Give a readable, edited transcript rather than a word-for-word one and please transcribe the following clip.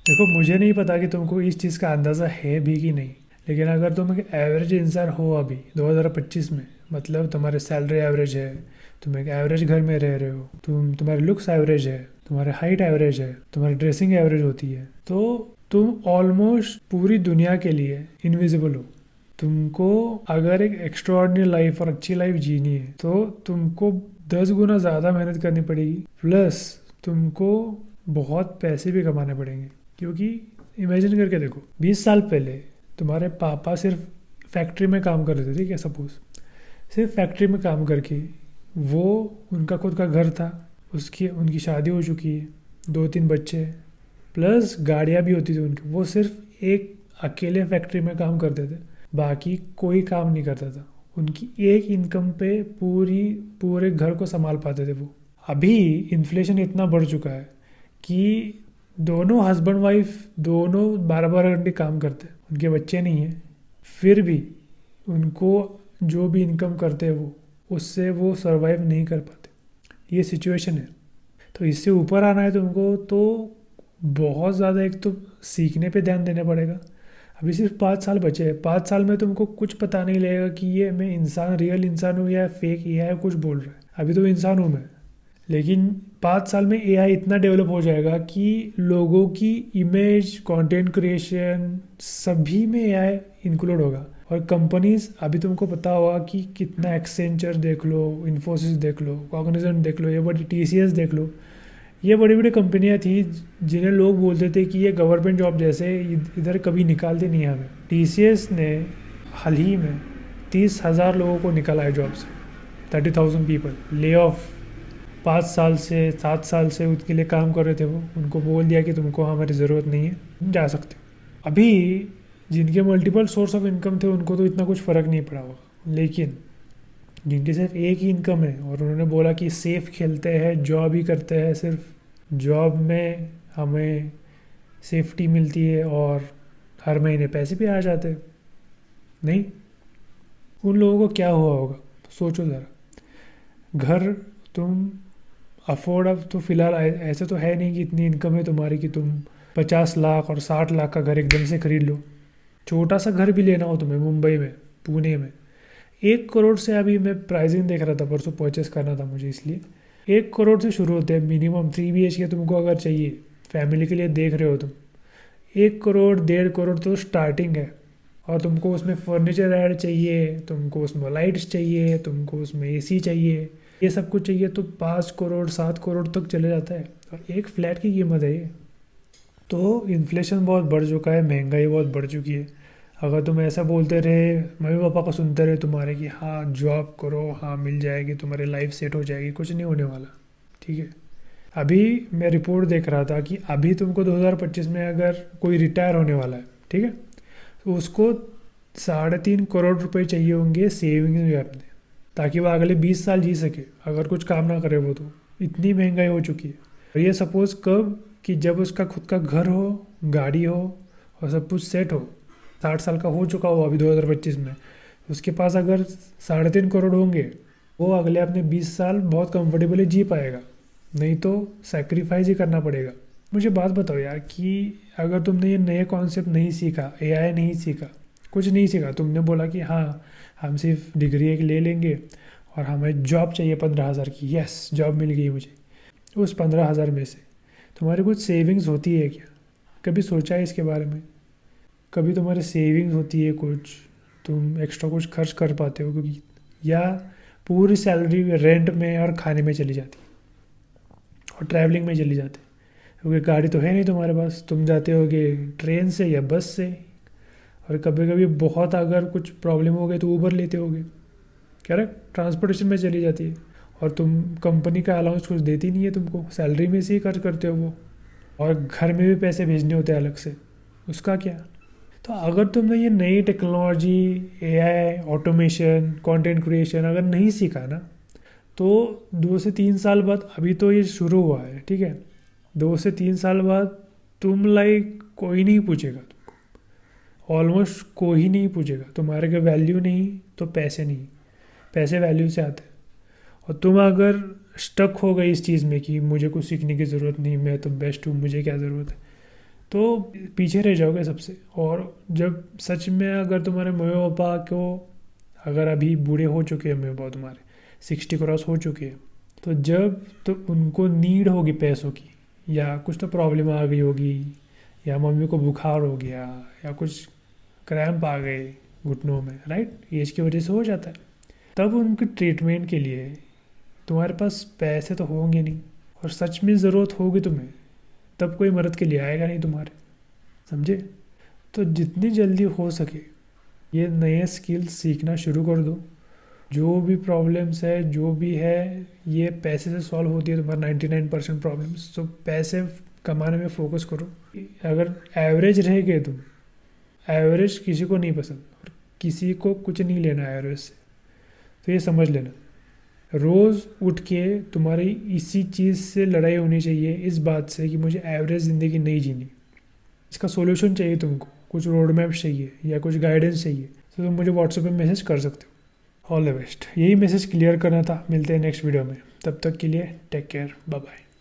देखो, मुझे नहीं पता कि तुमको इस चीज़ का अंदाज़ा है भी कि नहीं, लेकिन अगर तुम एक एवरेज इंसान हो अभी 2025 में, मतलब तुम्हारे सैलरी एवरेज है, तुम एक एवरेज घर में रह रहे हो, तुम्हारे लुक्स एवरेज है, तुम्हारे हाइट एवरेज है, तुम्हारी ड्रेसिंग एवरेज होती है, तो तुम ऑलमोस्ट पूरी दुनिया के लिए इनविजिबल हो। तुमको अगर एक एक्स्ट्राऑर्डिनरी लाइफ और अच्छी लाइफ जीनी है तो तुमको 10 गुना ज़्यादा मेहनत करनी पड़ेगी, प्लस तुमको बहुत पैसे भी कमाने पड़ेंगे। क्योंकि इमेजिन करके देखो, 20 साल पहले तुम्हारे पापा सिर्फ फैक्ट्री में काम कर रहे थे, ठीक है, सपोज सिर्फ फैक्ट्री में काम करके वो, उनका खुद का घर था, उसकी उनकी शादी हो चुकी है, 2-3 बच्चे, प्लस गाड़ियाँ भी होती थी उनकी, वो सिर्फ एक अकेले फैक्ट्री में काम करते थे, बाकी कोई काम नहीं करता था। उनकी एक इनकम पे पूरे घर को संभाल पाते थे वो। अभी इन्फ्लेशन इतना बढ़ चुका है कि दोनों हस्बैंड वाइफ दोनों 12-12 घंटे काम करते हैं, उनके बच्चे नहीं हैं, फिर भी उनको जो भी इनकम करते हैं वो, उससे वो सरवाइव नहीं कर पाते। ये सिचुएशन है। तो इससे ऊपर आना है तुमको तो बहुत ज़्यादा एक तो सीखने पे ध्यान देना पड़ेगा। अभी सिर्फ 5 साल बचे हैं, 5 साल में तुमको कुछ पता नहीं लगेगा कि ये मैं इंसान, रियल इंसान हूँ या फेक एआई कुछ बोल रहा है। अभी तो इंसान हूँ मैं, लेकिन 5 साल में एआई इतना डेवलप हो जाएगा कि लोगों की इमेज, कंटेंट क्रिएशन सभी में एआई इंक्लूड होगा। और कंपनीज, अभी तुमको पता होगा कि कितना एक्सेंचर देख लो, इन्फोसिस देख लो, कॉग्निजेंट देख लो, ये बड़ी टीसीएस देख लो, ये बड़ी बड़ी कंपनियां थी जिन्हें लोग बोलते थे कि ये गवर्नमेंट जॉब जैसे इधर कभी निकालते नहीं है हमें। टीसीएस ने हाल ही में 30,000 लोगों को निकाला है जॉब से, 30,000 पीपल ले ऑफ। 5 साल से 7 साल से उसके लिए काम कर रहे थे वो, उनको बोल दिया कि तुमको हमारी ज़रूरत नहीं है, तुम जा सकते हो। अभी जिनके मल्टीपल सोर्स ऑफ इनकम थे उनको तो इतना कुछ फ़र्क नहीं पड़ा होगा, लेकिन जिनकी सिर्फ एक ही इनकम है और उन्होंने बोला कि सेफ खेलते हैं, जॉब ही करते हैं, सिर्फ जॉब में हमें सेफ्टी मिलती है और हर महीने पैसे भी आ जाते हैं, नहीं, उन लोगों को क्या हुआ होगा सोचो ज़रा। घर तुम अफोर्ड, अब तो फ़िलहाल ऐसे तो है नहीं कि इतनी इनकम है तुम्हारी कि तुम 50 लाख और 60 लाख का घर एकदम से खरीद लो। छोटा सा घर भी लेना हो तुम्हें मुंबई में, पुणे में, 1 करोड़ से, अभी मैं प्राइसिंग देख रहा था परसों, परचेस करना था मुझे, इसलिए 1 करोड़ से शुरू होते हैं मिनिमम। 3 BHK तुमको अगर चाहिए, फैमिली के लिए देख रहे हो तुम, 1 करोड़ 1.5 करोड़ तो स्टार्टिंग है। और तुमको उसमें फर्नीचर ऐड चाहिए, तुमको उसमें लाइट्स चाहिए, तुमको उसमें एसी चाहिए, ये सब कुछ चाहिए तो 5 करोड़ 7 करोड़ तक चले जाता है। और एक फ्लैट की कीमत है ये। तो इन्फ्लेशन बहुत बढ़ चुका है, महंगाई बहुत बढ़ चुकी है। अगर तुम ऐसा बोलते रहे, मम्मी पापा को सुनते रहे तुम्हारे कि हाँ जॉब करो, हाँ मिल जाएगी, तुम्हारी लाइफ सेट हो जाएगी, कुछ नहीं होने वाला, ठीक है। अभी मैं रिपोर्ट देख रहा था कि अभी तुमको 2025 में अगर कोई रिटायर होने वाला है, ठीक है, तो उसको 3.5 करोड़ रुपए चाहिए होंगे सेविंग्स में अपने, ताकि वो अगले 20 साल जी सके, अगर कुछ काम ना करे वो तो। इतनी महंगाई हो चुकी है। और ये सपोज़ कब, कि जब उसका खुद का घर हो, गाड़ी हो और सब कुछ सेट हो, 60 साल का हो चुका हो अभी 2025 में, उसके पास अगर 3.5 करोड़ होंगे, वो अगले अपने 20 साल बहुत कंफर्टेबली जी पाएगा। नहीं तो सेक्रीफाइस ही करना पड़ेगा। मुझे बात बताओ यार, कि अगर तुमने ये नए कॉन्सेप्ट नहीं सीखा, एआई नहीं सीखा, कुछ नहीं सीखा, तुमने बोला कि हाँ हम सिर्फ डिग्री एक ले लेंगे और हमें जॉब चाहिए 15,000 की, यस जॉब मिल गई मुझे, उस 15,000 में से तुम्हारी कुछ सेविंग्स होती है क्या? कभी सोचा है इसके बारे में? कभी तुम्हारी सेविंग्स होती है कुछ, तुम एक्स्ट्रा कुछ खर्च कर पाते हो क्योंकि, या पूरी सैलरी रेंट में और खाने में चली जाती है और ट्रैवलिंग में चली जाती है? क्योंकि गाड़ी तो है नहीं तुम्हारे पास, तुम जाते होगे ट्रेन से या बस से, और कभी कभी बहुत अगर कुछ प्रॉब्लम हो गई तो ऊबर लेते होगे, करेक्ट, ट्रांसपोर्टेशन में चली जाती है। और तुम कंपनी का अलाउंस कुछ देती नहीं है तुमको, सैलरी में से ही खर्च करते हो वो, और घर में भी पैसे भेजने होते हैं अलग से, उसका क्या? तो अगर तुमने ये नई technology, AI, automation, content creation अगर नहीं सीखा ना, तो 2 से 3 साल बाद, अभी तो ये शुरू हुआ है, ठीक है, 2 से 3 साल बाद तुम लाइक कोई नहीं पूछेगा तुमको, ऑलमोस्ट कोई नहीं पूछेगा तुम्हारे का वैल्यू नहीं तो पैसे नहीं, पैसे वैल्यू से आते हैं। और तुम अगर स्टक हो गई इस चीज़ में कि मुझे कुछ सीखने की ज़रूरत नहीं, मैं तो बेस्ट हूँ, मुझे क्या ज़रूरत है, तो पीछे रह जाओगे सबसे। और जब सच में अगर तुम्हारे मम्मी पापा को, अगर अभी बूढ़े हो चुके हैं मम्मी पापा तुम्हारे, 60 क्रॉस हो चुके हैं, तो जब तो उनको नीड होगी पैसों की, या कुछ तो प्रॉब्लम आ गई होगी, या मम्मी को बुखार हो गया, या कुछ क्रैम्प आ गए घुटनों में, राइट, एज की वजह से हो जाता है, तब उनके ट्रीटमेंट के लिए तुम्हारे पास पैसे तो होंगे नहीं, और सच में ज़रूरत होगी तुम्हें, तब कोई मदद के लिए आएगा नहीं तुम्हारे, समझे। तो जितनी जल्दी हो सके ये नए स्किल्स सीखना शुरू कर दो। जो भी प्रॉब्लम्स है, जो भी है, ये पैसे से सॉल्व होती है तुम्हारा 99% प्रॉब्लम्स। तो पैसे कमाने में फोकस करो। अगर एवरेज रह गए तुम, एवरेज किसी को नहीं पसंद, और किसी को कुछ नहीं लेना एवरेज से, तो ये समझ लेना। रोज़ उठ के तुम्हारी इसी चीज़ से लड़ाई होनी चाहिए, इस बात से कि मुझे एवरेज ज़िंदगी नहीं जीनी। इसका सॉल्यूशन चाहिए तुमको, कुछ रोड मैप चाहिए या कुछ गाइडेंस चाहिए, तो तुम मुझे व्हाट्सएप पे मैसेज कर सकते हो। ऑल द बेस्ट, यही मैसेज क्लियर करना था। मिलते हैं नेक्स्ट वीडियो में, तब तक के लिए टेक केयर, बाय बाय।